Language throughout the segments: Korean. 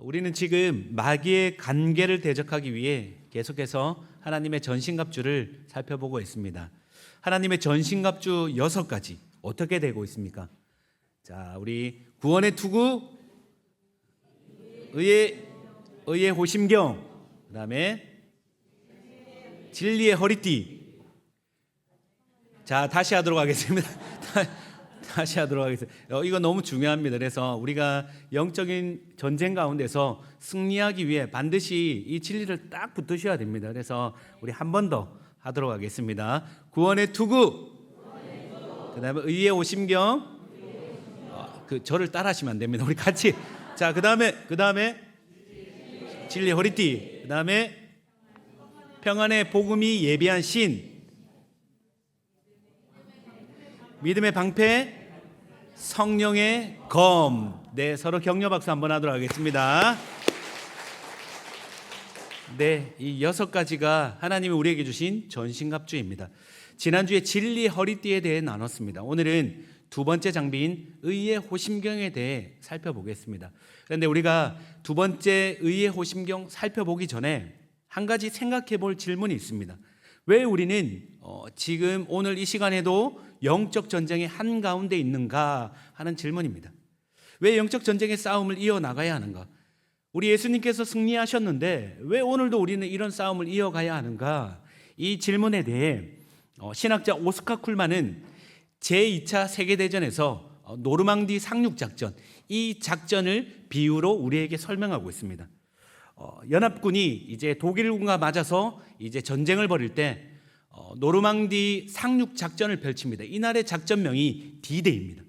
우리는 지금 마귀의 간계를 대적하기 위해 계속해서 하나님의 전신갑주를 살펴보고 있습니다. 하나님의 전신갑주 6가지 어떻게 되고 있습니까? 자, 우리 구원의 투구, 의의 호심경, 그다음에 진리의 허리띠. 자, 다시 하도록 하겠습니다. 다시 하도록 하겠습니다. 이거 너무 중요합니다. 그래서 우리가 영적인 전쟁 가운데서 승리하기 위해 반드시 이 진리를 딱 붙드셔야 됩니다. 그래서 우리 한 번 더 하도록 하겠습니다. 구원의 투구, 그다음에 의의 오심경. 저를 따라하시면 안 됩니다. 우리 같이. 자, 그다음에 진리의 허리띠, 그다음에 평안의 복음이 예비한 신, 믿음의 방패, 성령의 검. 네, 서로 격려 박수 한번 하도록 하겠습니다. 네, 이 6가지가 하나님이 우리에게 주신 전신갑주입니다. 지난주에 진리의 허리띠에 대해 나눴습니다. 오늘은 두 번째 장비인 의의 호심경에 대해 살펴보겠습니다. 그런데 우리가 두 번째 의의 호심경 살펴보기 전에 한 가지 생각해 볼 질문이 있습니다. 왜 우리는 지금 오늘 이 시간에도 영적 전쟁의 한가운데 있는가 하는 질문입니다. 왜 영적 전쟁의 싸움을 이어나가야 하는가? 우리 예수님께서 승리하셨는데 왜 오늘도 우리는 이런 싸움을 이어가야 하는가? 이 질문에 대해 신학자 오스카 쿨만은 제2차 세계대전에서 노르망디 상륙작전, 이 작전을 비유로 우리에게 설명하고 있습니다. 연합군이 이제 독일군과 맞아서 이제 전쟁을 벌일 때 노르망디 상륙 작전을 펼칩니다. 이날의 작전명이 D-Day입니다.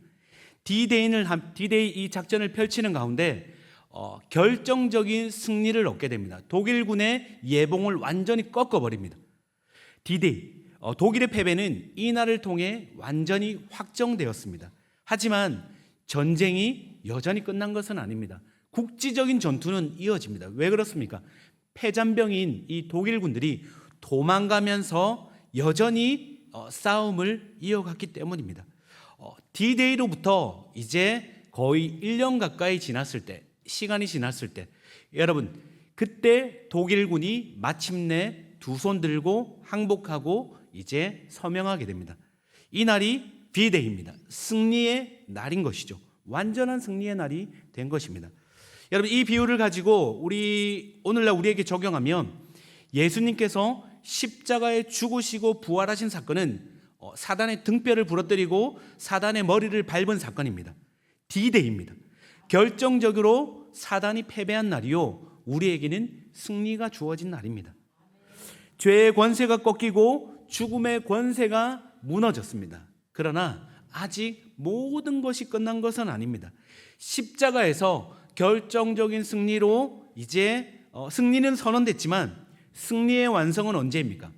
D-Day 이 작전을 펼치는 가운데 결정적인 승리를 얻게 됩니다. 독일군의 예봉을 완전히 꺾어버립니다. D-Day, 독일의 패배는 이날을 통해 완전히 확정되었습니다. 하지만 전쟁이 여전히 끝난 것은 아닙니다. 국지적인 전투는 이어집니다. 왜 그렇습니까? 패잔병인 이 독일군들이 도망가면서 여전히 싸움을 이어갔기 때문입니다. D-Day로부터 이제 거의 1년 가까이 지났을 때, 시간이 지났을 때, 여러분, 그때 독일군이 마침내 두 손 들고 항복하고 이제 서명하게 됩니다. 이 날이 D-Day입니다. 승리의 날인 것이죠. 완전한 승리의 날이 된 것입니다. 여러분, 이 비유를 가지고 오늘날 우리에게 적용하면 예수님께서 십자가에 죽으시고 부활하신 사건은 사단의 등뼈를 부러뜨리고 사단의 머리를 밟은 사건입니다. D-Day입니다. 결정적으로 사단이 패배한 날이요, 우리에게는 승리가 주어진 날입니다. 죄의 권세가 꺾이고 죽음의 권세가 무너졌습니다. 그러나 아직 모든 것이 끝난 것은 아닙니다. 십자가에서 결정적인 승리로 이제 승리는 선언됐지만 승리의 완성은 언제입니까?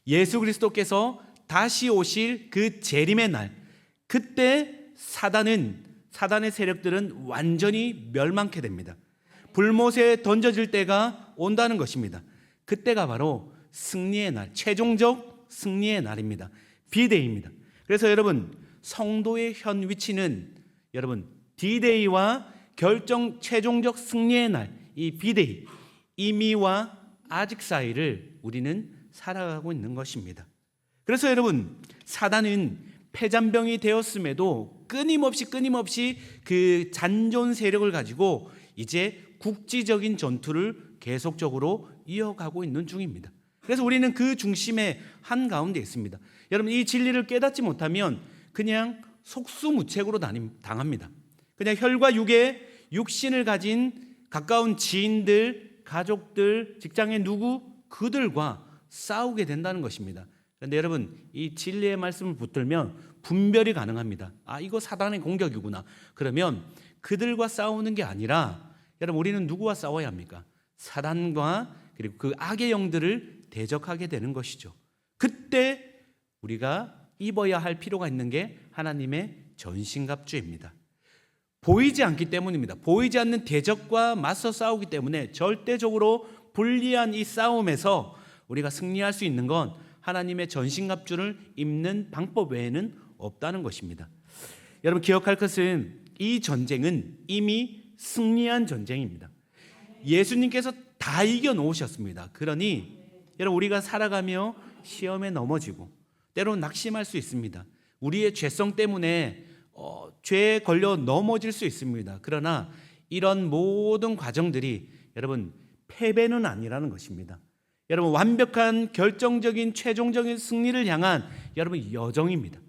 예수 그리스도께서 다시 오실 그 재림의 날, 그때 사단의 세력들은 완전히 멸망케 됩니다. 불못에 던져질 때가 온다는 것입니다. 그때가 바로 승리의 날, 최종적 승리의 날입니다. D-Day입니다. 그래서 여러분, 성도의 현 위치는 여러분 D-Day와 최종적 승리의 날, 이 D-Day, 이미와 아직 사이를 우리는 살아가고 있는 것입니다. 그래서 여러분, 사단은 패잔병이 되었음에도 끊임없이 그 잔존 세력을 가지고 이제 국지적인 전투를 계속적으로 이어가고 있는 중입니다. 그래서 우리는 그 중심의 한가운데 있습니다. 여러분, 이 진리를 깨닫지 못하면 그냥 속수무책으로 당합니다. 그냥 혈과 육의 육신을 가진 가까운 지인들, 가족들, 직장의 누구, 그들과 싸우게 된다는 것입니다. 그런데 여러분, 이 진리의 말씀을 붙들면 분별이 가능합니다. 이거 사단의 공격이구나. 그러면 그들과 싸우는 게 아니라 여러분, 우리는 누구와 싸워야 합니까? 사단과 그리고 그 악의 영들을 대적하게 되는 것이죠. 그때 우리가 입어야 할 필요가 있는 게 하나님의 전신갑주입니다. 보이지 않기 때문입니다. 보이지 않는 대적과 맞서 싸우기 때문에 절대적으로 불리한 이 싸움에서 우리가 승리할 수 있는 건 하나님의 전신갑주를 입는 방법 외에는 없다는 것입니다. 여러분, 기억할 것은 이 전쟁은 이미 승리한 전쟁입니다. 예수님께서 다 이겨 놓으셨습니다. 그러니 여러분, 우리가 살아가며 시험에 넘어지고 때로는 낙심할 수 있습니다. 우리의 죄성 때문에 죄에 걸려 넘어질 수 있습니다. 그러나 이런 모든 과정들이 여러분 패배는 아니라는 것입니다. 여러분, 완벽한 결정적인 최종적인 승리를 향한 여러분 여정입니다.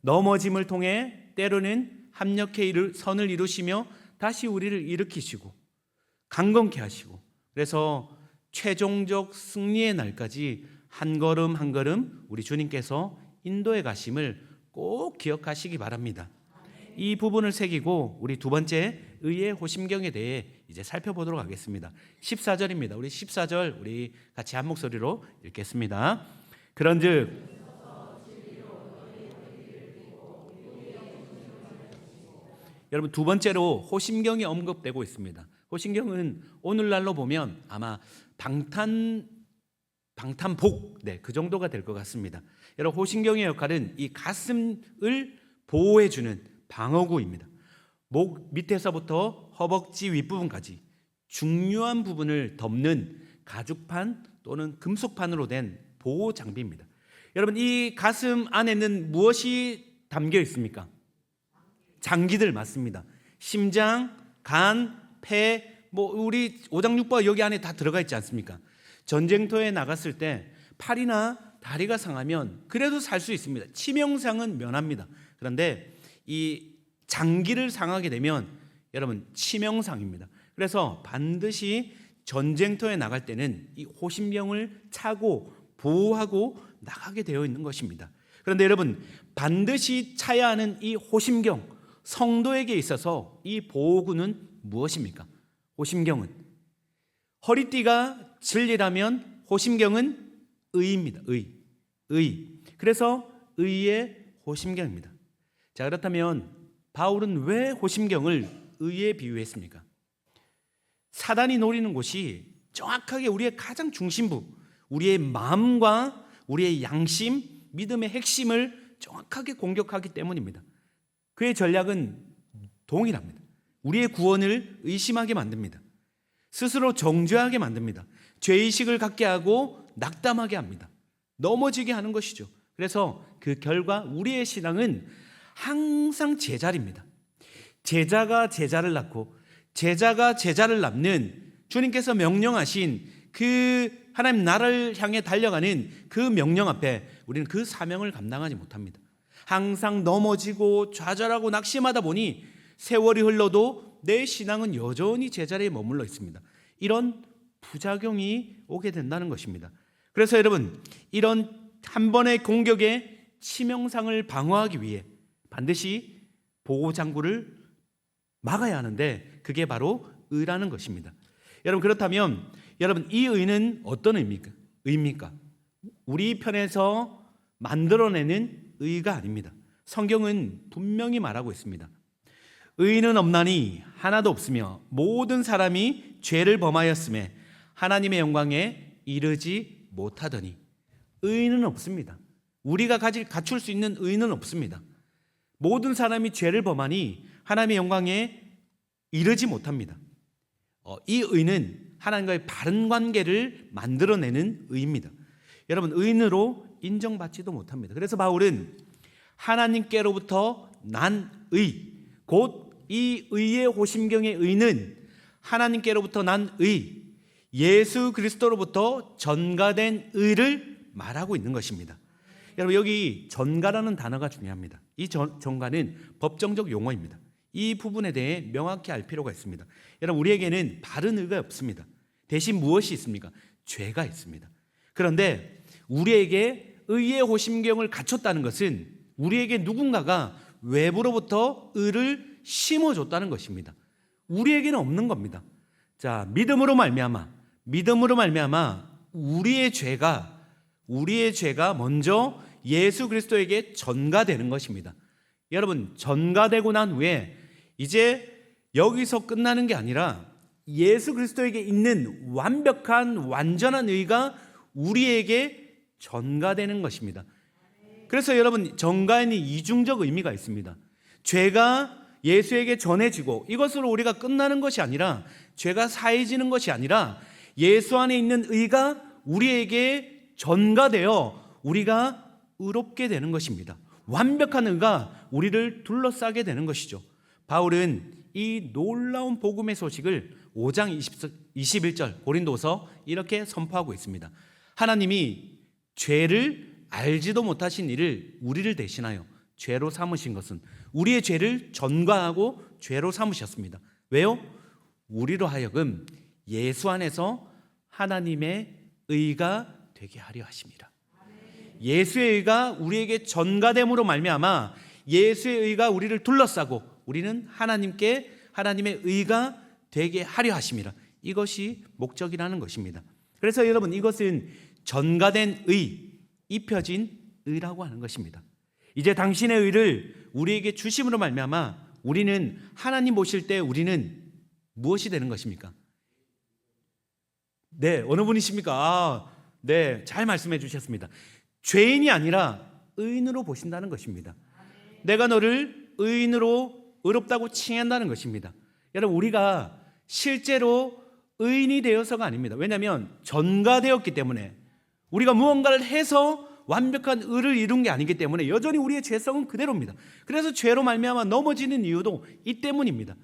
넘어짐을 통해 때로는 합력해 선을 이루시며 다시 우리를 일으키시고 강건케 하시고, 그래서 최종적 승리의 날까지 한 걸음 한 걸음 우리 주님께서 인도해 가심을 꼭 기억하시기 바랍니다. 이 부분을 새기고 우리 두 번째 의의 호심경에 대해 이제 살펴보도록 하겠습니다. 14절입니다. 우리 14절 우리 같이 한 목소리로 읽겠습니다. 그런즉 여러분, 두 번째로 호심경이 언급되고 있습니다. 호심경은 오늘날로 보면 아마 방탄복, 그 정도가 될 것 같습니다. 여러분, 호심경의 역할은 이 가슴을 보호해주는 방어구입니다. 목 밑에서부터 허벅지 윗부분까지 중요한 부분을 덮는 가죽판 또는 금속판으로 된 보호 장비입니다. 여러분, 이 가슴 안에는 무엇이 담겨 있습니까? 장기들 맞습니다. 심장, 간, 폐, 우리 오장육부가 여기 안에 다 들어가 있지 않습니까? 전쟁터에 나갔을 때 팔이나 다리가 상하면 그래도 살 수 있습니다. 치명상은 면합니다. 그런데 이 장기를 상하게 되면 여러분 치명상입니다. 그래서 반드시 전쟁터에 나갈 때는 이 호심경을 차고 보호하고 나가게 되어 있는 것입니다. 그런데 여러분, 반드시 차야 하는 이 호심경, 성도에게 있어서 이 보호구는 무엇입니까? 호심경은 허리띠가 진리라면 호심경은 의입니다. 의. 그래서 의의 호심경입니다. 자, 그렇다면 바울은 왜 호심경을 의에 비유했습니까? 사단이 노리는 곳이 정확하게 우리의 가장 중심부, 우리의 마음과 우리의 양심, 믿음의 핵심을 정확하게 공격하기 때문입니다. 그의 전략은 동일합니다. 우리의 구원을 의심하게 만듭니다. 스스로 정죄하게 만듭니다. 죄의식을 갖게 하고 낙담하게 합니다. 넘어지게 하는 것이죠. 그래서 그 결과 우리의 신앙은 항상 제자리입니다. 제자가 제자를 낳고 제자가 제자를 낳는 주님께서 명령하신 그 하나님 나라를 향해 달려가는 그 명령 앞에 우리는 그 사명을 감당하지 못합니다. 항상 넘어지고 좌절하고 낙심하다 보니 세월이 흘러도 내 신앙은 여전히 제자리에 머물러 있습니다. 이런 부작용이 오게 된다는 것입니다. 그래서 여러분, 이런 한 번의 공격에 치명상을 방어하기 위해 반드시 보호장구를 막아야 하는데 그게 바로 의라는 것입니다. 여러분, 그렇다면 여러분, 이 의는 어떤 의입니까? 우리 편에서 만들어내는 의가 아닙니다. 성경은 분명히 말하고 있습니다. 의인은 없나니 하나도 없으며 모든 사람이 죄를 범하였음에 하나님의 영광에 이르지 못하더니. 의인은 없습니다. 우리가 갖출 수 있는 의인은 없습니다. 모든 사람이 죄를 범하니 하나님의 영광에 이르지 못합니다. 이 의는 하나님과의 바른 관계를 만들어내는 의입니다. 여러분, 의인으로 인정받지도 못합니다. 그래서 바울은 하나님께로부터 난 의, 곧 이 의의 호심경의 의는 하나님께로부터 난 의, 예수 그리스도로부터 전가된 의를 말하고 있는 것입니다. 여러분, 여기 전가라는 단어가 중요합니다. 이 전가는 법정적 용어입니다. 이 부분에 대해 명확히 알 필요가 있습니다. 여러분, 우리에게는 바른 의가 없습니다. 대신 무엇이 있습니까? 죄가 있습니다. 그런데 우리에게 의의 호심경을 갖췄다는 것은 우리에게 누군가가 외부로부터 의를 심어줬다는 것입니다. 우리에게는 없는 겁니다. 자, 믿음으로 말미암아 우리의 죄가 먼저 예수 그리스도에게 전가되는 것입니다. 여러분, 전가되고 난 후에 이제 여기서 끝나는 게 아니라 예수 그리스도에게 있는 완벽한 완전한 의가 우리에게 전가되는 것입니다. 그래서 여러분, 전가에는 이중적 의미가 있습니다. 죄가 예수에게 전해지고 이것으로 우리가 끝나는 것이 아니라, 죄가 사해지는 것이 아니라, 예수 안에 있는 의가 우리에게 전가되어 우리가 의롭게 되는 것입니다. 완벽한 의가 우리를 둘러싸게 되는 것이죠. 바울은 이 놀라운 복음의 소식을 5장 21절 고린도서 이렇게 선포하고 있습니다. 하나님이 죄를 알지도 못하신 이를 우리를 대신하여 죄로 삼으신 것은 우리의 죄를 전가하고 죄로 삼으셨습니다. 왜요? 우리로 하여금 예수 안에서 하나님의 의가 되게 하려 하심이라. 예수의 의가 우리에게 전가됨으로 말미암아 예수의 의가 우리를 둘러싸고 우리는 하나님의 의가 되게 하려 하심이라. 이것이 목적이라는 것입니다. 그래서 여러분, 이것은 전가된 의, 입혀진 의라고 하는 것입니다. 이제 당신의 의를 우리에게 주심으로 말미암아 우리는 하나님 보실 때 우리는 무엇이 되는 것입니까? 네, 어느 분이십니까? 네, 잘 말씀해 주셨습니다. 죄인이 아니라 의인으로 보신다는 것입니다. 내가 너를 의인으로 의롭다고 칭한다는 것입니다. 여러분, 우리가 실제로 의인이 되어서가 아닙니다. 왜냐하면 전가되었기 때문에, 우리가 무언가를 해서 완벽한 의를 이룬 게 아니기 때문에 여전히 우리의 죄성은 그대로입니다. 그래서 죄로 말미암아 넘어지는 이유도 이 때문입니다.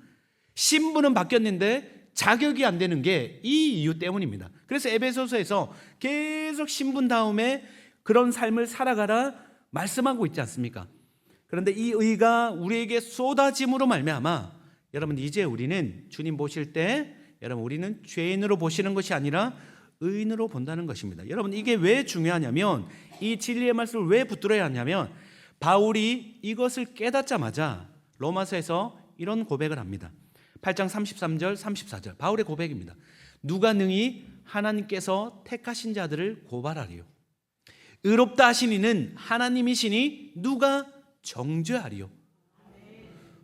신분은 바뀌었는데 자격이 안 되는 게 이 이유 때문입니다. 그래서 에베소서에서 계속 신분 다음에 그런 삶을 살아가라 말씀하고 있지 않습니까? 그런데 이 의가 우리에게 쏟아짐으로 말미암아 여러분, 이제 우리는 주님 보실 때 여러분, 우리는 죄인으로 보시는 것이 아니라 의인으로 본다는 것입니다. 여러분, 이게 왜 중요하냐면, 이 진리의 말씀을 왜 붙들어야 하냐면, 바울이 이것을 깨닫자마자 로마서에서 이런 고백을 합니다. 8장 33절 34절 바울의 고백입니다. 누가 능히 하나님께서 택하신 자들을 고발하리요? 의롭다 하신 이는 하나님이시니 누가 정죄하리요?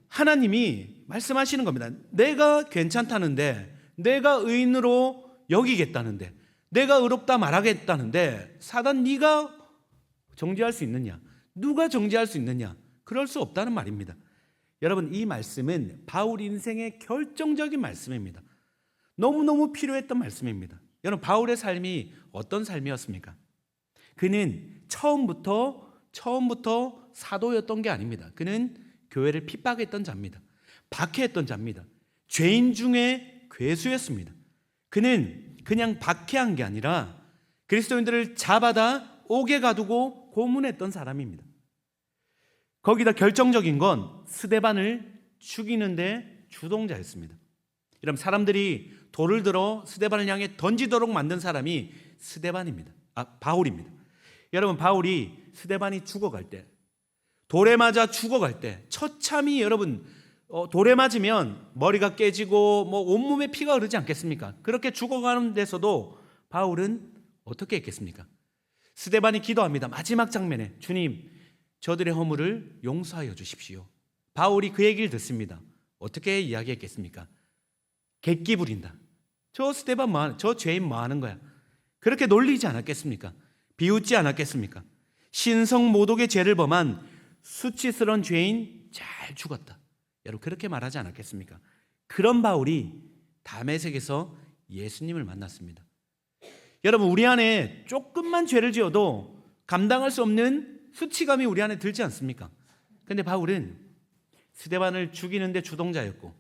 하나님이 말씀하시는 겁니다. 내가 괜찮다는데, 내가 의인으로 여기겠다는데, 내가 의롭다 말하겠다는데 사단, 네가 정죄할 수 있느냐? 누가 정죄할 수 있느냐? 그럴 수 없다는 말입니다. 여러분, 이 말씀은 바울 인생의 결정적인 말씀입니다. 너무너무 필요했던 말씀입니다. 여러분, 바울의 삶이 어떤 삶이었습니까? 그는 처음부터 사도였던 게 아닙니다. 그는 교회를 핍박했던 자입니다. 박해했던 자입니다. 죄인 중에 괴수였습니다. 그는 그냥 박해한 게 아니라 그리스도인들을 잡아다 옥에 가두고 고문했던 사람입니다. 거기다 결정적인 건 스데반을 죽이는데 주동자였습니다. 여러분, 사람들이 돌을 들어 스데반을 향해 던지도록 만든 사람이 바울입니다. 여러분, 바울이 스데반이 죽어갈 때, 돌에 맞아 죽어갈 때, 처참히 여러분, 돌에 맞으면 머리가 깨지고 온몸에 피가 흐르지 않겠습니까? 그렇게 죽어가는 데서도 바울은 어떻게 했겠습니까? 스데반이 기도합니다. 마지막 장면에, 주님, 저들의 허물을 용서하여 주십시오. 바울이 그 얘기를 듣습니다. 어떻게 이야기했겠습니까? 객기 부린다. 저 스데반 저 죄인 뭐 하는 거야? 그렇게 놀리지 않았겠습니까? 비웃지 않았겠습니까? 신성모독의 죄를 범한 수치스러운 죄인 잘 죽었다. 여러분, 그렇게 말하지 않았겠습니까? 그런 바울이 다메섹에서 예수님을 만났습니다. 여러분, 우리 안에 조금만 죄를 지어도 감당할 수 없는 수치감이 우리 안에 들지 않습니까? 그런데 바울은 스데반을 죽이는데 주동자였고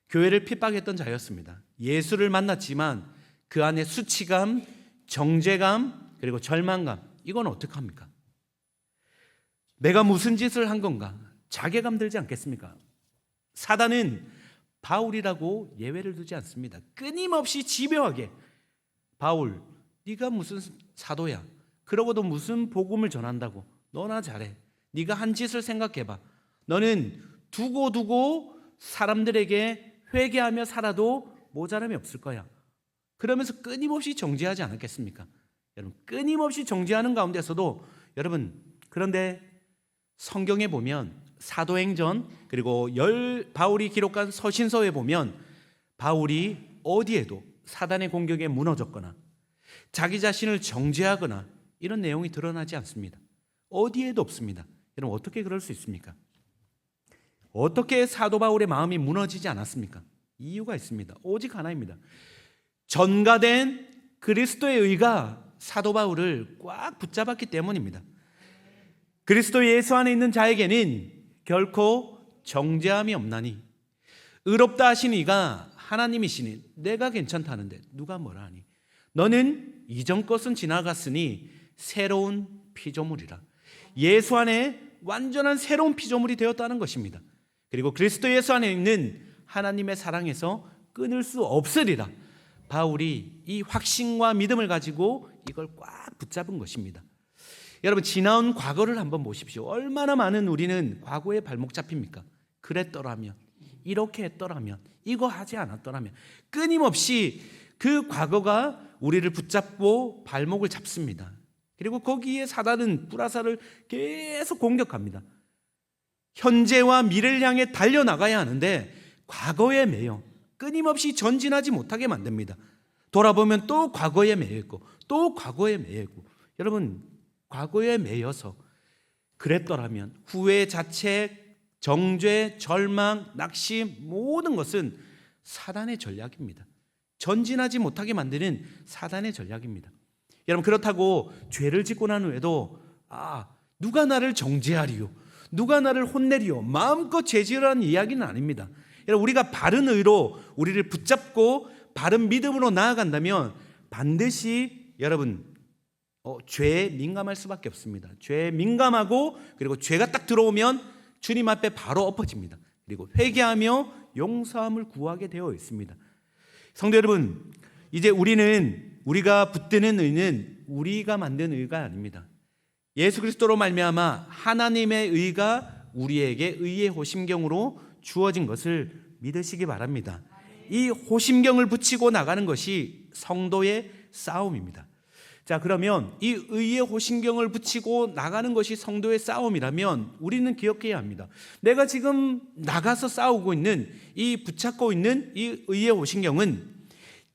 교회를 핍박했던 자였습니다. 예수를 만났지만 그 안에 수치감, 정죄감, 그리고 절망감, 이건 어떡합니까? 내가 무슨 짓을 한 건가? 자괴감 들지 않겠습니까? 사단은 바울이라고 예외를 두지 않습니다. 끊임없이 집요하게, 바울, 네가 무슨 사도야? 그러고도 무슨 복음을 전한다고? 너나 잘해. 네가 한 짓을 생각해봐. 너는 두고 사람들에게 회개하며 살아도 모자람이 없을 거야. 그러면서 끊임없이 정죄하지 않았겠습니까? 여러분, 끊임없이 정죄하는 가운데서도 여러분, 그런데 성경에 보면 사도행전, 그리고 바울이 기록한 서신서에 보면 바울이 어디에도 사단의 공격에 무너졌거나 자기 자신을 정죄하거나 이런 내용이 드러나지 않습니다. 어디에도 없습니다. 여러분, 어떻게 그럴 수 있습니까? 어떻게 사도 바울의 마음이 무너지지 않았습니까? 이유가 있습니다. 오직 하나입니다. 전가된 그리스도의 의가 사도 바울을 꽉 붙잡았기 때문입니다. 그리스도 예수 안에 있는 자에게는 결코 정죄함이 없나니 의롭다 하신 이가 하나님이시니 내가 괜찮다는데 누가 뭐라 하니 너는 이전 것은 지나갔으니 새로운 피조물이라. 예수 안에 완전한 새로운 피조물이 되었다는 것입니다. 그리고 그리스도 예수 안에 있는 하나님의 사랑에서 끊을 수 없으리라. 바울이 이 확신과 믿음을 가지고 이걸 꽉 붙잡은 것입니다. 여러분, 지나온 과거를 한번 보십시오. 얼마나 많은 우리는 과거에 발목 잡힙니까? 그랬더라면, 이렇게 했더라면, 이거 하지 않았더라면, 끊임없이 그 과거가 우리를 붙잡고 발목을 잡습니다. 그리고 거기에 사단은 불화살을 계속 공격합니다. 현재와 미래를 향해 달려나가야 하는데 과거에 매여 끊임없이 전진하지 못하게 만듭니다. 돌아보면 또 과거에 매여 있고 또 과거에 매여 있고. 여러분, 과거에 매여서 그랬더라면 후회, 자책, 정죄, 절망, 낙심, 모든 것은 사단의 전략입니다. 전진하지 못하게 만드는 사단의 전략입니다. 여러분, 그렇다고 죄를 짓고 난 후에도 누가 나를 정죄하리요, 누가 나를 혼내리요, 마음껏 죄지으라는 이야기는 아닙니다. 여러분, 우리가 바른 의로 우리를 붙잡고 바른 믿음으로 나아간다면 반드시 여러분 죄에 민감할 수밖에 없습니다. 죄에 민감하고 그리고 죄가 딱 들어오면 주님 앞에 바로 엎어집니다. 그리고 회개하며 용서함을 구하게 되어 있습니다. 성도 여러분, 이제 우리가 붙드는 의는 우리가 만든 의가 아닙니다. 예수 그리스도로 말미암아 하나님의 의가 우리에게 의의 호심경으로 주어진 것을 믿으시기 바랍니다. 이 호심경을 붙이고 나가는 것이 성도의 싸움입니다. 자, 그러면 이 의의 호심경을 붙이고 나가는 것이 성도의 싸움이라면 우리는 기억해야 합니다. 내가 지금 나가서 싸우고 있는 이 붙잡고 있는 이 의의 호심경은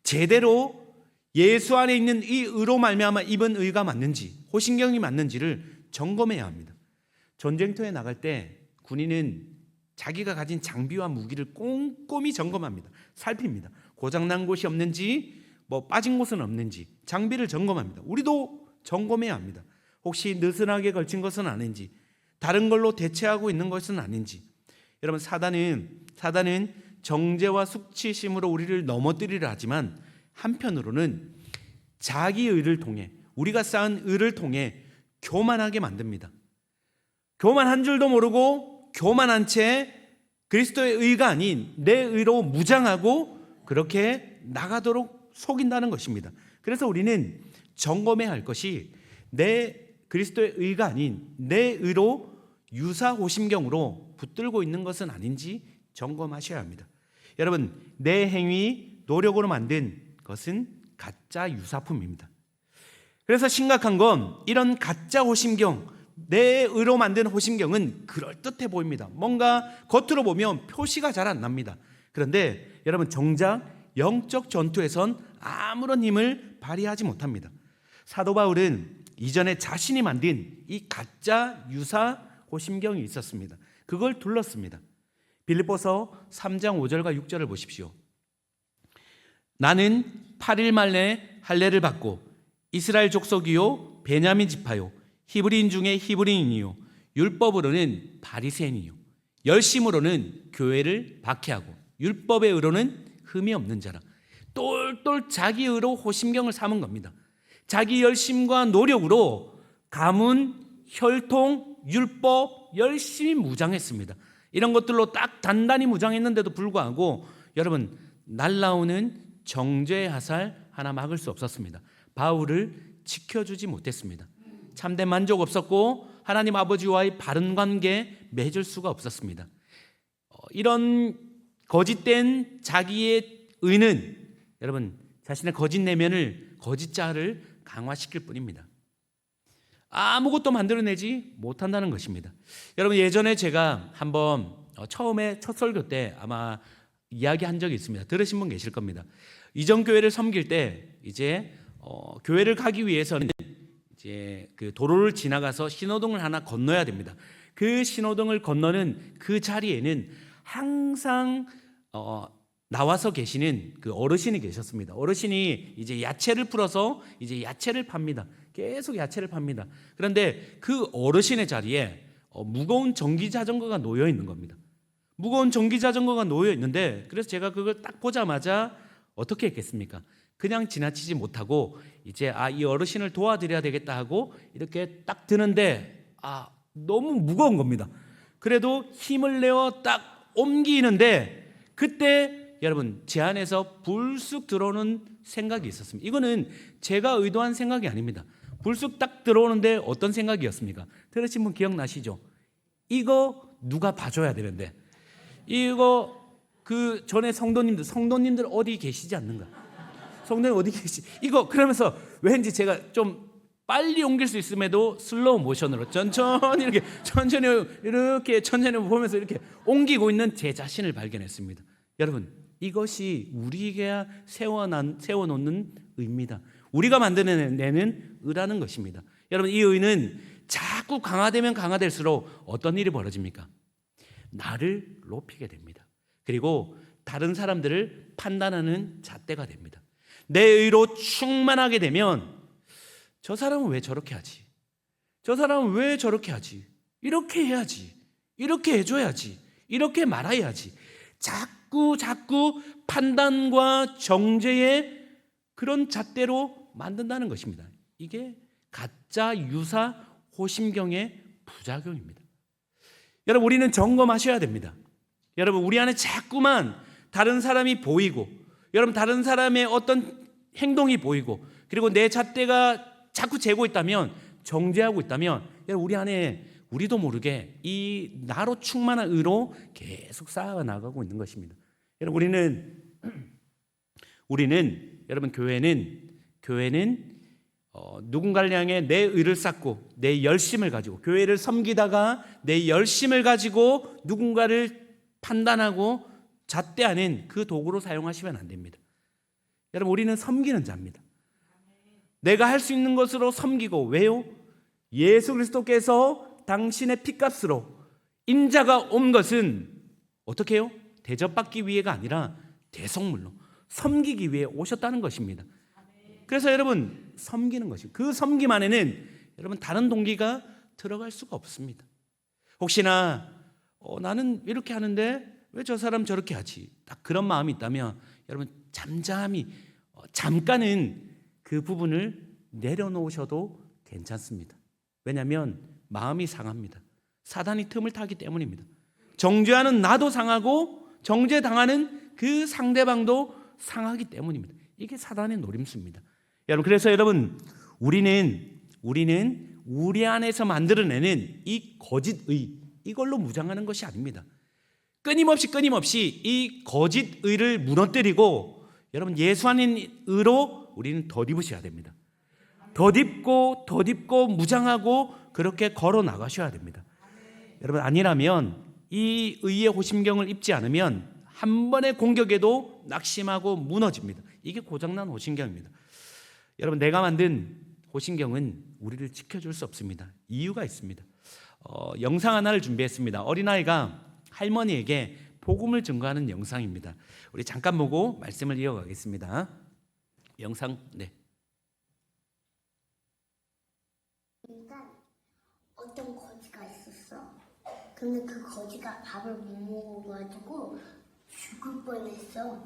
제대로 예수 안에 있는 이 의로 말미암아 입은 의가 맞는지, 호심경이 맞는지를 점검해야 합니다. 전쟁터에 나갈 때 군인은 자기가 가진 장비와 무기를 꼼꼼히 점검합니다. 살핍니다. 고장난 곳이 없는지, 빠진 곳은 없는지 장비를 점검합니다. 우리도 점검해야 합니다. 혹시 느슨하게 걸친 것은 아닌지, 다른 걸로 대체하고 있는 것은 아닌지. 여러분, 사단은 정죄와 수치심으로 우리를 넘어뜨리려 하지만 한편으로는 자기 의를 통해, 우리가 쌓은 의를 통해 교만하게 만듭니다. 교만한 줄도 모르고 교만한 채 그리스도의 의가 아닌 내 의로 무장하고 그렇게 나가도록 속인다는 것입니다. 그래서 우리는 점검해야 할 것이 내 그리스도의 의가 아닌 내 의로 유사호심경으로 붙들고 있는 것은 아닌지 점검하셔야 합니다. 여러분, 내 행위, 노력으로 만든 것은 가짜 유사품입니다. 그래서 심각한 건 이런 가짜 호심경, 내 의로 만든 호심경은 그럴듯해 보입니다. 뭔가 겉으로 보면 표시가 잘 안 납니다. 그런데 여러분, 정작 영적 전투에선 아무런 힘을 발휘하지 못합니다. 사도 바울은 이전에 자신이 만든 이 가짜 유사 호심경이 있었습니다. 그걸 둘렀습니다. 빌립보서 3장 5절과 6절을 보십시오. 나는 8일 만에 할례를 받고 이스라엘 족속이요 베냐민 지파요 히브리인 중에 히브리인이요 율법으로는 바리새인이요 열심으로는 교회를 박해하고 율법의 의로는 흠이 없는 자라. 똘똘 자기 의로 호심경을 삼은 겁니다. 자기 열심과 노력으로 가문, 혈통, 율법 열심히 무장했습니다. 이런 것들로 딱 단단히 무장했는데도 불구하고 여러분, 날라오는 정죄의 화살 하나 막을 수 없었습니다. 바울을 지켜주지 못했습니다. 참된 만족 없었고 하나님 아버지와의 바른 관계 맺을 수가 없었습니다. 이런 거짓된 자기의 의는 여러분, 자신의 거짓 내면을, 거짓 자아를 강화시킬 뿐입니다. 아무것도 만들어내지 못한다는 것입니다. 여러분, 예전에 제가 한번 처음에 첫 설교 때 아마 이야기한 적이 있습니다. 들으신 분 계실 겁니다. 이전 교회를 섬길 때 이제 교회를 가기 위해서는 이제 그 도로를 지나가서 신호등을 하나 건너야 됩니다. 그 신호등을 건너는 그 자리에는 항상 나와서 계시는 그 어르신이 계셨습니다. 어르신이 이제 야채를 풀어서 이제 야채를 팝니다. 계속 야채를 팝니다. 그런데 그 어르신의 자리에 무거운 전기 자전거가 놓여 있는 겁니다. 무거운 전기 자전거가 놓여 있는데, 그래서 제가 그걸 딱 보자마자 어떻게 했겠습니까? 그냥 지나치지 못하고 이제 이 어르신을 도와드려야 되겠다 하고 이렇게 딱 드는데 너무 무거운 겁니다. 그래도 힘을 내어 딱 옮기는데, 그때 여러분 제 안에서 불쑥 들어오는 생각이 있었습니다. 이거는 제가 의도한 생각이 아닙니다. 불쑥 딱 들어오는데 어떤 생각이었습니까? 들으신 분 기억나시죠? 이거 누가 봐줘야 되는데, 이거 그 전에 성도님들 어디 계시지 않는가? 성도님 어디 계시? 이거 그러면서 왠지 제가 좀 빨리 옮길 수 있음에도 슬로우 모션으로 천천히 이렇게 천천히 보면서 이렇게 옮기고 있는 제 자신을 발견했습니다. 여러분, 이것이 우리가 세워놓는 의입니다. 우리가 만들어내는 의라는 것입니다. 여러분, 이 의는 자꾸 강화되면 강화될수록 어떤 일이 벌어집니까? 나를 높이게 됩니다. 그리고 다른 사람들을 판단하는 잣대가 됩니다. 내 의로 충만하게 되면 저 사람은 왜 저렇게 하지? 저 사람은 왜 저렇게 하지? 이렇게 해야지. 이렇게 해줘야지. 이렇게 말아야지. 자꾸 판단과 정죄의 그런 잣대로 만든다는 것입니다. 이게 가짜 유사 호심경의 부작용입니다. 여러분, 우리는 점검하셔야 됩니다. 여러분, 우리 안에 자꾸만 다른 사람이 보이고, 여러분 다른 사람의 어떤 행동이 보이고, 그리고 내 잣대가 자꾸 재고 있다면, 정죄하고 있다면, 여러분 우리 안에 우리도 모르게 이 나로 충만한 의로 계속 쌓아 나가고 있는 것입니다. 여러분, 우리는 여러분 교회는 누군가를 향해 내 의를 쌓고 내 열심을 가지고, 교회를 섬기다가 내 열심을 가지고 누군가를 판단하고 잣대하는 그 도구로 사용하시면 안 됩니다. 여러분, 우리는 섬기는 자입니다. 내가 할 수 있는 것으로 섬기고, 왜요? 예수 그리스도께서 당신의 피값으로 인자가 온 것은 어떻게 해요? 대접받기 위해가 아니라 대속물로 섬기기 위해 오셨다는 것입니다. 그래서 여러분, 섬기는 것이고, 그 섬김 안에는 여러분 다른 동기가 들어갈 수가 없습니다. 혹시나 나는 이렇게 하는데 왜 저 사람 저렇게 하지? 딱 그런 마음이 있다면 여러분 잠잠히 잠깐은 그 부분을 내려놓으셔도 괜찮습니다. 왜냐하면 마음이 상합니다. 사단이 틈을 타기 때문입니다. 정죄하는 나도 상하고 정죄당하는 그 상대방도 상하기 때문입니다. 이게 사단의 노림수입니다. 여러분, 그래서 여러분 우리는 우리 안에서 만들어내는 이 거짓의, 이걸로 무장하는 것이 아닙니다. 끊임없이 이 거짓의를 무너뜨리고 여러분 예수 안의 의로 우리는 덧입으셔야 됩니다. 덧입고 무장하고 그렇게 걸어 나가셔야 됩니다. 여러분, 아니라면 이 의의 호심경을 입지 않으면 한 번의 공격에도 낙심하고 무너집니다. 이게 고장난 호심경입니다. 여러분, 내가 만든 호심경은 우리를 지켜줄 수 없습니다. 이유가 있습니다. 영상 하나를 준비했습니다. 어린아이가 할머니에게 복음을 증거하는 영상입니다. 우리 잠깐 보고 말씀을 이어가겠습니다. 영상, 네. 일단 어떤 거지가 있었어. 근데 그 거지가 밥을 못 먹어가지고 죽을 뻔했어.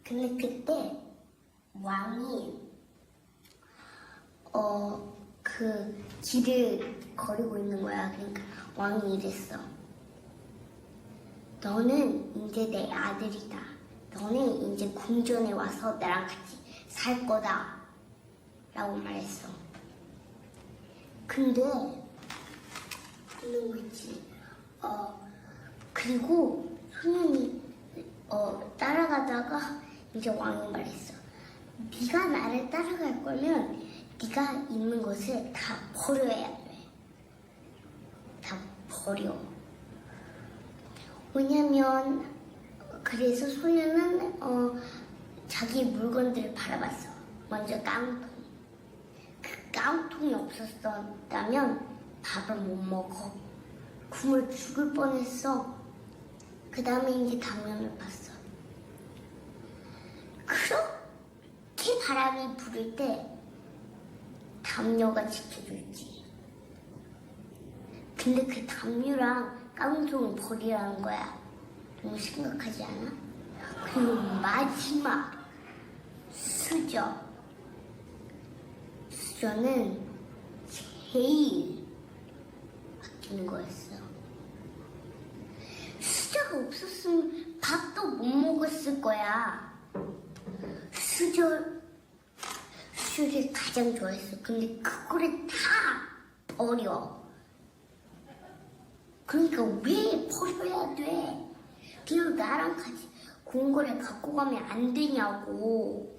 근데 그때 왕이 그 길을 거리고 있는 거야. 그러니까 왕이 이랬어. 너는 이제 내 아들이다. 너는 이제 궁전에 와서 나랑 같이 살 거다. 라고 말했어. 근데 그런 거 있지. 그리고 소년이 따라가다가 이제 왕이 말했어. 네가 나를 따라갈 거면 네가 있는 것을 다 버려야 돼. 다 버려. 왜냐면 그래서 소년은 자기 물건들을 바라봤어. 먼저 깡통. 그 깡통이 없었다면 밥을 못 먹어. 굶어 죽을 뻔했어. 그 다음에 이제 당면을 봤어. 그렇게 바람이 부를 때 담요가 지켜줄지. 근데 그 담요랑 깡통을 버리라는 거야. 너무 심각하지 않아? 그리고 마지막 수저는 제일 아끼는 거였어. 수저가 없었으면 밥도 못 먹었을 거야. 수저를 가장 좋아했어. 근데 그거를 다 버려. 그러니까 왜 버려야 돼? 그냥 나랑 같이 공고를 갖고 가면 안 되냐고.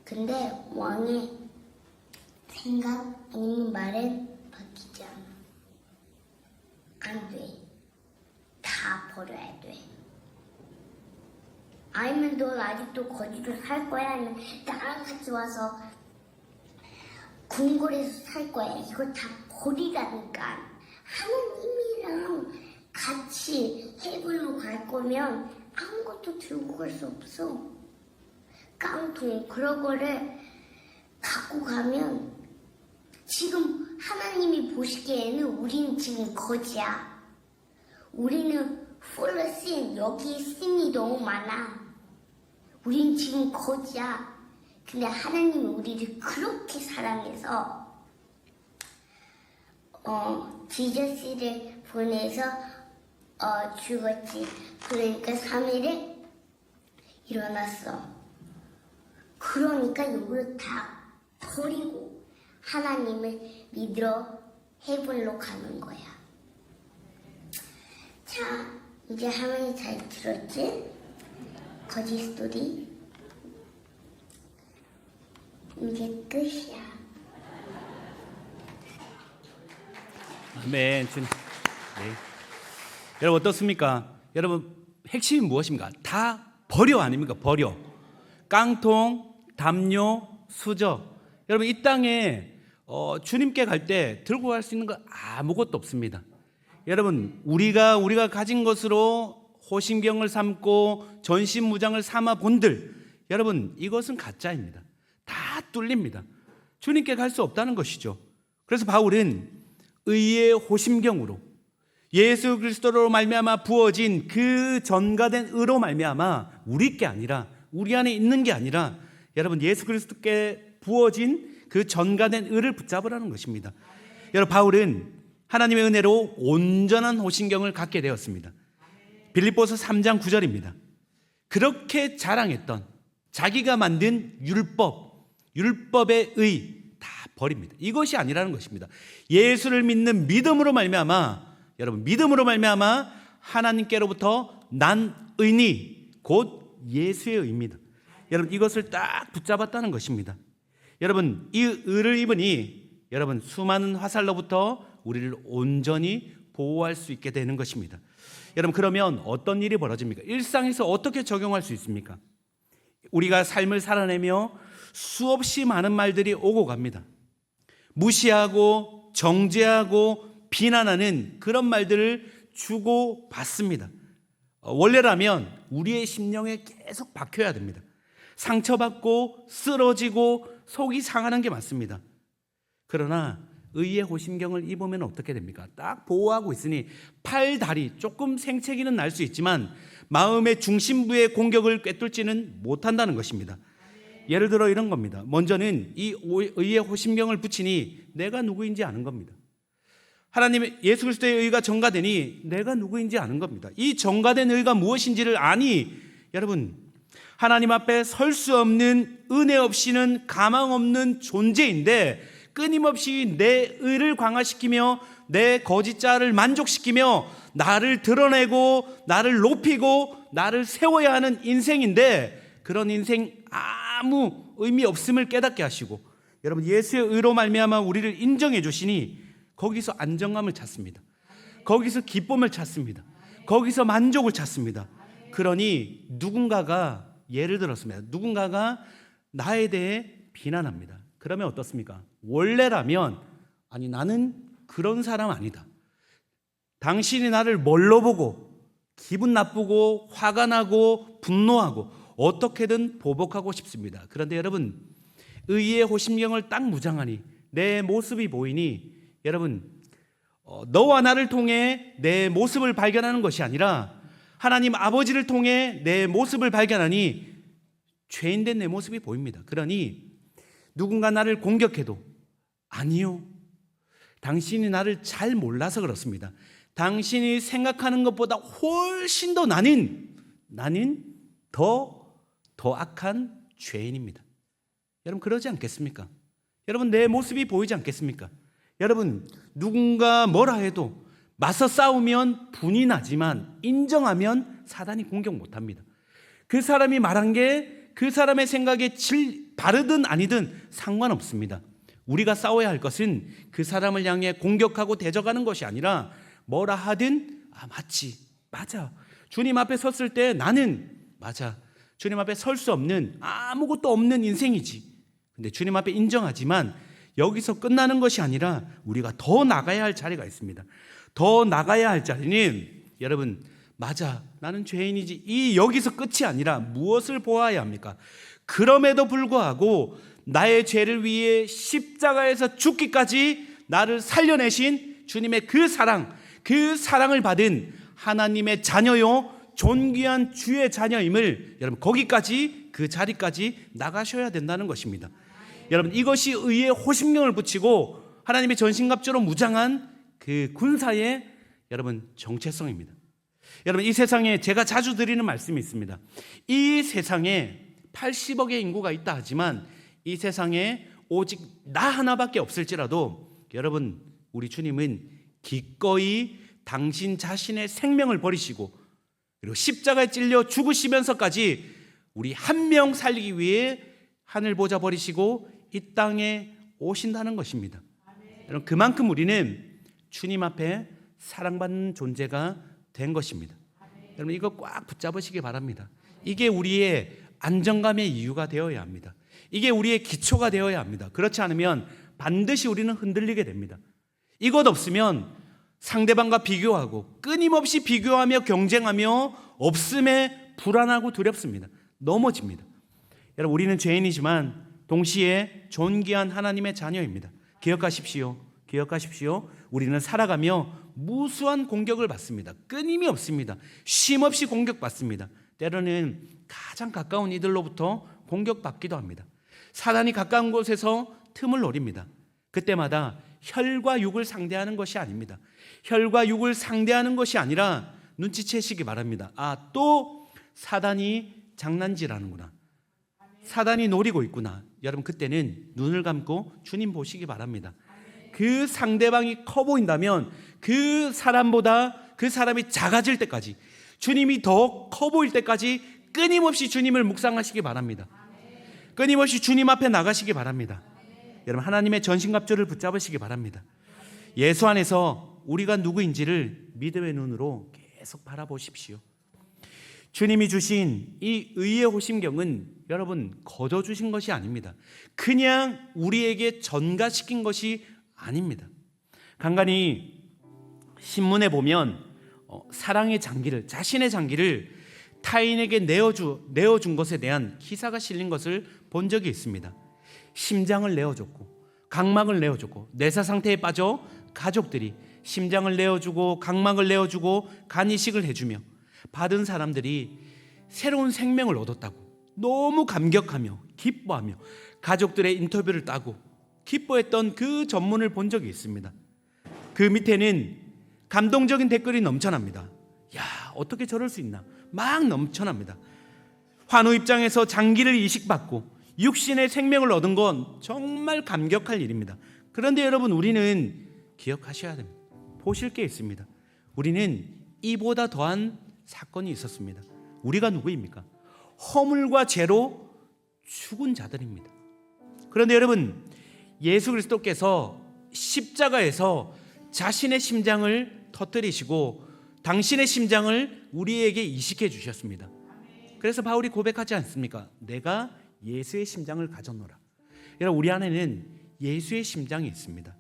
근데 왕의 생각 아니면 말은 바뀌지 않아. 안 돼. 다 버려야 돼. 아니면 너 아직도 거지로 살 거야? 아니면 나랑 같이 와서 궁궐에서 살 거야? 이거 다 버리라니까. 하나님이랑 같이 헤븐으로 갈 거면 아무것도 들고 갈 수 없어. 깡통 그런 거를 갖고 가면 지금 하나님이 보시기에는 우리는 지금 거지야. 우리는 풀sin 여기 신이 너무 많아. 우린 지금 거지야. 근데 하나님이 우리를 그렇게 사랑해서 지저스를 보내서 죽었지. 그러니까 3일에 일어났어. 그러니까 이걸 다 버리고 하나님을 믿으러 헤븐로 가는 거야. 자, 이제 할머니 잘 들었지? 거짓 스토리. 이제 끝이야. 아멘. 주님. 네. 여러분 어떻습니까? 여러분 핵심이 무엇입니까? 다 버려 아닙니까? 버려. 깡통, 담요, 수저. 여러분 이 땅에 주님께 갈 때 들고 갈 수 있는 거 아무것도 없습니다. 여러분 우리가 가진 것으로 호심경을 삼고 전신무장을 삼아 본들, 여러분 이것은 가짜입니다. 다 뚫립니다. 주님께 갈 수 없다는 것이죠. 그래서 바울은 의의 호심경으로 예수 그리스도로 말미암아 부어진 그 전가된 의로 말미암아 우리 안에 있는 게 아니라 여러분 예수 그리스도께 부어진 그 전가된 의를 붙잡으라는 것입니다. 여러분 바울은 하나님의 은혜로 온전한 호심경을 갖게 되었습니다. 빌립보서 3장 9절입니다. 그렇게 자랑했던 자기가 만든 율법의 의 다 버립니다. 이것이 아니라는 것입니다. 예수를 믿는 믿음으로 말미암아, 여러분 믿음으로 말미암아 하나님께로부터 난 의니 곧 예수의 의입니다. 여러분 이것을 딱 붙잡았다는 것입니다. 여러분 이 의를 입으니 여러분 수많은 화살로부터 우리를 온전히 보호할 수 있게 되는 것입니다. 여러분 그러면 어떤 일이 벌어집니까? 일상에서 어떻게 적용할 수 있습니까? 우리가 삶을 살아내며 수없이 많은 말들이 오고 갑니다. 무시하고 정죄하고 비난하는 그런 말들을 주고 받습니다. 원래라면 우리의 심령에 계속 박혀야 됩니다. 상처받고 쓰러지고 속이 상하는 게 맞습니다. 그러나 의의 호심경을 입으면 어떻게 됩니까? 딱 보호하고 있으니 팔, 다리 조금 생채기는 날 수 있지만 마음의 중심부의 공격을 꿰뚫지는 못한다는 것입니다. 예를 들어 이런 겁니다. 먼저는 이 의의 호심경을 붙이니 내가 누구인지 아는 겁니다. 하나님의 예수 그리스도의 의가 전가되니 내가 누구인지 아는 겁니다. 이 전가된 의가 무엇인지를 아니 여러분 하나님 앞에 설 수 없는 은혜 없이는 가망 없는 존재인데 끊임없이 내 의를 강화시키며 내 거짓자를 만족시키며 나를 드러내고 나를 높이고 나를 세워야 하는 인생인데 그런 인생 아무 의미 없음을 깨닫게 하시고 여러분 예수의 의로 말미암아 우리를 인정해 주시니 거기서 안정감을 찾습니다. 거기서 기쁨을 찾습니다. 거기서 만족을 찾습니다. 그러니 누군가가 예를 들었습니다. 누군가가 나에 대해 비난합니다. 그러면 어떻습니까? 원래라면 아니 나는 그런 사람 아니다. 당신이 나를 뭘로 보고 기분 나쁘고 화가 나고 분노하고 어떻게든 보복하고 싶습니다. 그런데 여러분, 의의 호심경을 딱 무장하니 내 모습이 보이니 여러분, 너와 나를 통해 내 모습을 발견하는 것이 아니라 하나님 아버지를 통해 내 모습을 발견하니 죄인된 내 모습이 보입니다. 그러니 누군가 나를 공격해도 아니요, 당신이 나를 잘 몰라서 그렇습니다. 당신이 생각하는 것보다 훨씬 더 나는 더 악한 죄인입니다. 여러분, 그러지 않겠습니까? 여러분, 내 모습이 보이지 않겠습니까? 여러분, 누군가 뭐라 해도 맞서 싸우면 분이 나지만 인정하면 사단이 공격 못합니다. 그 사람이 말한 게 그 사람의 생각에 바르든 아니든 상관없습니다. 우리가 싸워야 할 것은 그 사람을 향해 공격하고 대적하는 것이 아니라 뭐라 하든 맞지, 맞아, 주님 앞에 섰을 때 나는 맞아, 주님 앞에 설 수 없는 아무것도 없는 인생이지. 근데 주님 앞에 인정하지만 여기서 끝나는 것이 아니라 우리가 더 나가야 할 자리가 있습니다. 더 나가야 할 자리는 여러분, 맞아, 나는 죄인이지, 이 여기서 끝이 아니라 무엇을 보아야 합니까? 그럼에도 불구하고 나의 죄를 위해 십자가에서 죽기까지 나를 살려내신 주님의 그 사랑을 받은 하나님의 자녀요, 존귀한 주의 자녀임을 여러분, 거기까지, 그 자리까지 나가셔야 된다는 것입니다. 여러분, 이것이 의의 호심경을 붙이고 하나님의 전신갑주로 무장한 그 군사의 여러분 정체성입니다. 여러분, 이 세상에 제가 자주 드리는 말씀이 있습니다. 이 세상에 80억의 인구가 있다 하지만 이 세상에 오직 나 하나밖에 없을지라도 여러분, 우리 주님은 기꺼이 당신 자신의 생명을 버리시고 그리고 십자가에 찔려 죽으시면서까지 우리 한 명 살리기 위해 하늘 보좌 버리시고 이 땅에 오신다는 것입니다. 여러분, 그만큼 우리는 주님 앞에 사랑받는 존재가 된 것입니다. 여러분, 이거 꽉 붙잡으시기 바랍니다. 이게 우리의 안정감의 이유가 되어야 합니다. 이게 우리의 기초가 되어야 합니다. 그렇지 않으면 반드시 우리는 흔들리게 됩니다. 이것 없으면 상대방과 비교하고 끊임없이 비교하며 경쟁하며 없음에 불안하고 두렵습니다. 넘어집니다. 여러분, 우리는 죄인이지만 동시에 존귀한 하나님의 자녀입니다. 기억하십시오. 우리는 살아가며 무수한 공격을 받습니다. 끊임이 없습니다. 쉼없이 공격받습니다. 때로는 가장 가까운 이들로부터 공격받기도 합니다. 사단이 가까운 곳에서 틈을 노립니다. 그때마다 혈과 육을 상대하는 것이 아닙니다. 혈과 육을 상대하는 것이 아니라 눈치채시기 바랍니다. 또 사단이 장난질하는구나, 사단이 노리고 있구나. 여러분, 그때는 눈을 감고 주님 보시기 바랍니다. 그 상대방이 커 보인다면 그 사람보다 그 사람이 작아질 때까지, 주님이 더 커 보일 때까지 끊임없이 주님을 묵상하시기 바랍니다. 끊임없이 주님 앞에 나가시기 바랍니다. 여러분, 하나님의 전신갑주를 붙잡으시기 바랍니다. 예수 안에서 우리가 누구인지를 믿음의 눈으로 계속 바라보십시오. 주님이 주신 이 의의 호심경은 여러분, 거저 주신 것이 아닙니다. 그냥 우리에게 전가시킨 것이 아닙니다. 간간히 신문에 보면 사랑의 장기를, 자신의 장기를 타인에게 내어준 것에 대한 기사가 실린 것을 본 적이 있습니다. 심장을 내어줬고 각막을 내어줬고, 내사 상태에 빠져 가족들이 심장을 내어주고 각막을 내어주고 간 이식을 해주며 받은 사람들이 새로운 생명을 얻었다고 너무 감격하며 기뻐하며 가족들의 인터뷰를 따고 기뻐했던 그 전문을 본 적이 있습니다. 그 밑에는 감동적인 댓글이 넘쳐납니다. 야, 어떻게 저럴 수 있나, 막 넘쳐납니다. 환우 입장에서 장기를 이식받고 육신의 생명을 얻은 건 정말 감격할 일입니다. 그런데 여러분, 우리는 기억하셔야 됩니다. 보실 게 있습니다. 우리는 이보다 더한 사건이 있었습니다. 우리가 누구입니까? 허물과 죄로 죽은 자들입니다. 그런데 여러분, 예수 그리스도께서 십자가에서 자신의 심장을 터뜨리시고 당신의 심장을 우리에게 이식해 주셨습니다. 그래서 바울이 고백하지 않습니까? 내가 예수의 심장을 가졌노라. 여러분, 우리 안에는 예수의 심장이 있습니다.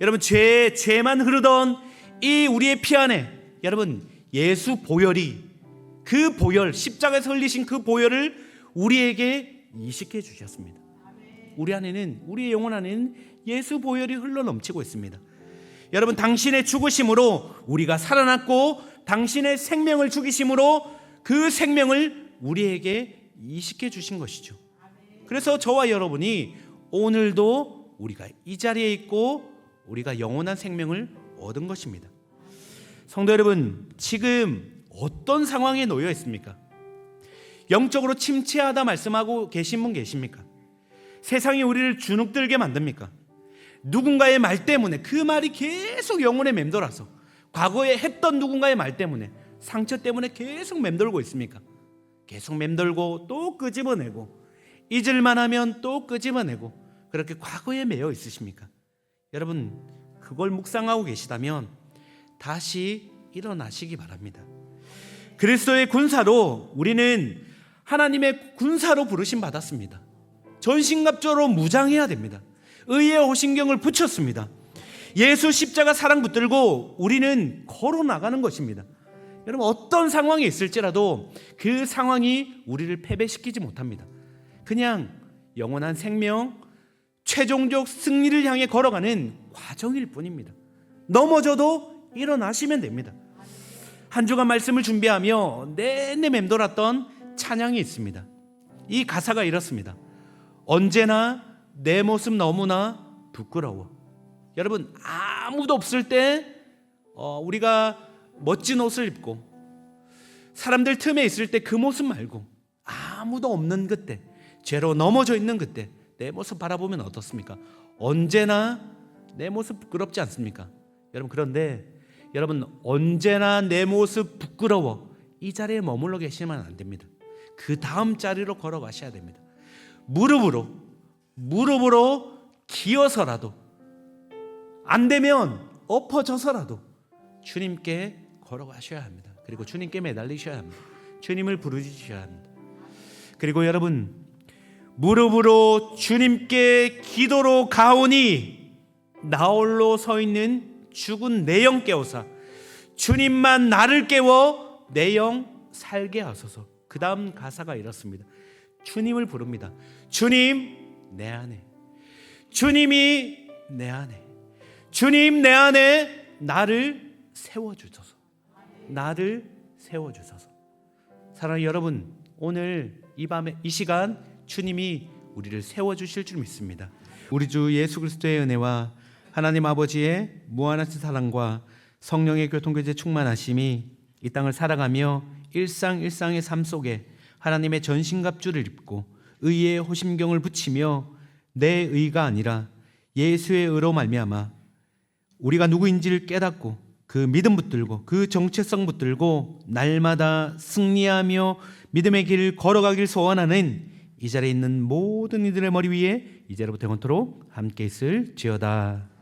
여러분, 죄만 흐르던 이 우리의 피 안에 여러분 예수 보혈이 그 보혈 십자가에서 흘리신 그 보혈을 우리에게 이식해 주셨습니다. 우리 안에는 우리의 영혼 안에는 예수 보혈이 흘러 넘치고 있습니다. 여러분 당신의 죽으심으로 우리가 살아났고 당신의 생명을 죽이심으로 그 생명을 우리에게 이식해 주신 것이죠. 그래서 저와 여러분이 오늘도 우리가 이 자리에 있고 우리가 영원한 생명을 얻은 것입니다. 성도 여러분, 지금 어떤 상황에 놓여 있습니까? 영적으로 침체하다 말씀하고 계신 분 계십니까? 세상이 우리를 주눅들게 만듭니까? 누군가의 말 때문에 그 말이 계속 영혼에 맴돌아서 과거에 했던 누군가의 말 때문에 상처 때문에 계속 맴돌고 있습니까? 계속 맴돌고 또 끄집어내고 잊을만 하면 또 끄집어내고 그렇게 과거에 매여 있으십니까? 여러분 그걸 묵상하고 계시다면 다시 일어나시기 바랍니다. 그리스도의 군사로 우리는 하나님의 군사로 부르심 받았습니다. 전신갑주로 무장해야 됩니다. 의의 호신경을 붙였습니다. 예수 십자가 사랑 붙들고 우리는 걸어 나가는 것입니다. 여러분 어떤 상황이 있을지라도 그 상황이 우리를 패배시키지 못합니다. 그냥 영원한 생명, 최종적 승리를 향해 걸어가는 과정일 뿐입니다. 넘어져도 일어나시면 됩니다. 한 주간 말씀을 준비하며 내내 맴돌았던 찬양이 있습니다. 이 가사가 이렇습니다. 언제나 내 모습 너무나 부끄러워. 여러분 아무도 없을 때 우리가 멋진 옷을 입고 사람들 틈에 있을 때 그 모습 말고 아무도 없는 그때, 죄로 넘어져 있는 그때 내 모습 바라보면 어떻습니까? 언제나 내 모습 부끄럽지 않습니까? 여러분 그런데 여러분 언제나 내 모습 부끄러워 이 자리에 머물러 계시면 안 됩니다. 그 다음 자리로 걸어가셔야 됩니다. 무릎으로 기어서라도 안 되면 엎어져서라도 주님께 걸어가셔야 합니다. 그리고 주님께 매달리셔야 합니다. 주님을 부르짖으셔야 합니다. 그리고 여러분 무릎으로 주님께 기도로 가오니 나홀로 서 있는 죽은 내 영 깨우사 주님만 나를 깨워 내 영 살게 하소서. 그 다음 가사가 이렇습니다. 주님을 부릅니다. 주님 내 안에, 주님이 내 안에, 주님 내 안에 나를 세워주소서. 나를 세워주소서. 사랑하는 여러분, 오늘 이 밤에 이 시간 주님이 우리를 세워주실 줄 믿습니다. 우리 주 예수 그리스도의 은혜와 하나님 아버지의 무한하신 사랑과 성령의 교통교제 충만하심이 이 땅을 살아가며 일상의 삶 속에 하나님의 전신갑주를 입고 의의 호심경을 붙이며 내 의가 아니라 예수의 의로 말미암아 우리가 누구인지를 깨닫고 그 믿음 붙들고 그 정체성 붙들고 날마다 승리하며 믿음의 길을 걸어가길 소원하는 이 자리에 있는 모든 이들의 머리 위에 이제로부터 영원토록 함께 있을지어다.